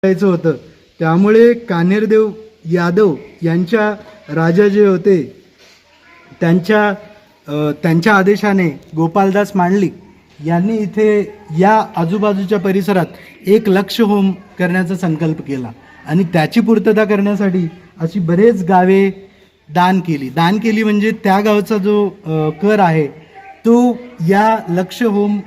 करायचं होतं. त्यामुळे कान्हेरदेव यादव यांच्या राजा जे होते त्यांच्या आदेशाने गोपालदास मांडलिक यांनी इथे या आजूबाजूच्या परिसरात 1,00,000 होम करण्याचा संकल्प केला आणि त्याची पूर्तता करण्यासाठी अशी बरेच गावे दान केली म्हणजे त्या गावचा जो कर आहे तो या 1,00,000 होम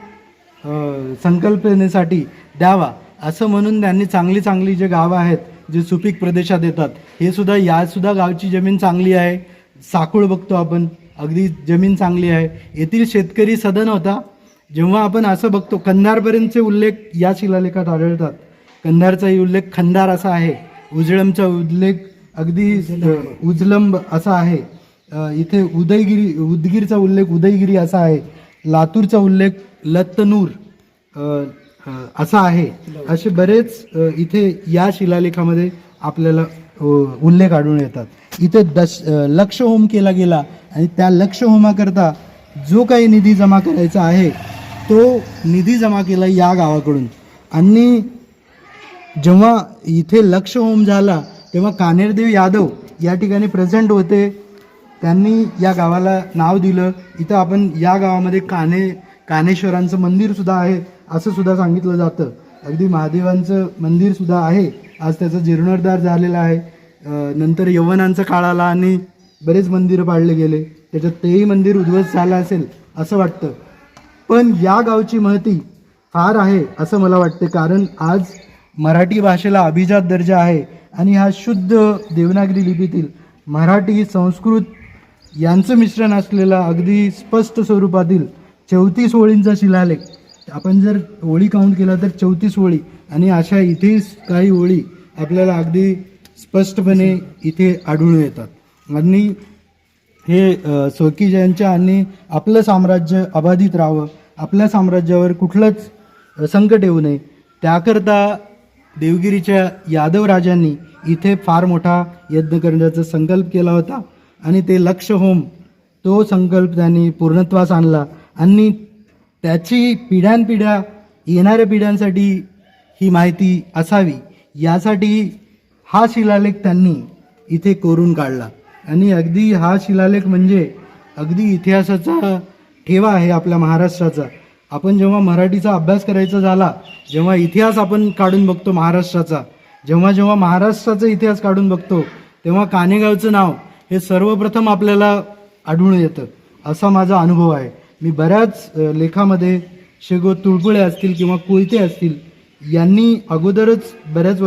संकल्पनेसाठी द्यावा असं म्हणून त्यांनी चांगली जे गावं आहेत जे सुपीक प्रदेशात येतात हे सुद्धा यासुद्धा गावची जमीन चांगली आहे. साकूळ बघतो आपण, अगदी जमीन चांगली आहे. येथील शेतकरी सदन होता. जेव्हा आपण असं बघतो कंधारपर्यंतचे उल्लेख या शिलालेखात आढळतात. कंधारचाही उल्लेख खंदार असा आहे, उजळमचा उल्लेख अगदी उजलंब असा आहे, इथे उदगीरचा उल्लेख उदयगिरी असा आहे, लातूरचा उल्लेख लत्तनूर असा आहे. असे बरेच इथे या शिलालेखामध्ये आपल्याला उल्लेख आढळून येतात. इथे 1,00,000 होम केला गेला आणि त्या 1,00,000 होमाकरता जो काही निधी जमा करायचा आहे तो निधी जमा केला या गावाकडून. आणि जेव्हा इथे 1,00,000 होम झाला तेव्हा कान्हेरदेव यादव या ठिकाणी प्रेझेंट होते. त्यांनी या गावाला नाव दिलं. इथं आपण या गावामध्ये कान्हेश्वरांचं मंदिरसुद्धा आहे असं सुद्धा सांगितलं जातं. अगदी महादेवांचं मंदिरसुद्धा आहे. आज त्याचा जीर्णोद्धार झालेला आहे. नंतर यवनांचा काळ आला आणि बरेच मंदिरं पाडले गेले, त्याच्यात तेही मंदिर उद्ध्वस्त झालं असेल असं वाटतं. पण या गावची महती फार आहे असं मला वाटते, कारण आज मराठी भाषेला अभिजात दर्जा आहे आणि हा शुद्ध देवनागरी लिपीतील मराठी संस्कृत यांचं मिश्रण असलेला अगदी स्पष्ट स्वरूपातील 34 ओळींचा शिलालेख. आपण जर ओळी काउंट केला तर 34 ओळी आणि अशा इथेच काही ओळी आपल्याला अगदी स्पष्टपणे इथे आढळून येतात. आणि हे स्वकीयांच्या आणि आपलं साम्राज्य अबाधित राहावं, आपल्या साम्राज्यावर कुठलंच संकट येऊ नये त्याकरता देवगिरीच्या यादव राजांनी इथे फार मोठा यज्ञ करण्याचा संकल्प केला होता आणि ते 1,00,000 होम तो संकल्प त्यांनी पूर्णत्वास आणला आणि त्याची पिढ्यानपिढ्या येणाऱ्या पिढ्यांसाठी ही माहिती असावी यासाठी हा शिलालेख त्यांनी इथे कोरून काढला. आणि अगदी हा शिलालेख म्हणजे अगदी इतिहासाचा ठेवा आहे आपल्या महाराष्ट्राचा. आपण जेव्हा मराठीचा अभ्यास करायचा झाला, जेव्हा इतिहास आपण काढून बघतो महाराष्ट्राचा, जेव्हा महाराष्ट्राचा इतिहास काढून बघतो तेव्हा कान्हेगावचं नाव हे सर्वप्रथम आपल्याला आढळून येतं असा माझा अनुभव आहे. मी बऱ्याच लेखामध्ये शेगो तुळपुळे असतील किंवा कोयते असतील यांनी अगोदरच बऱ्याच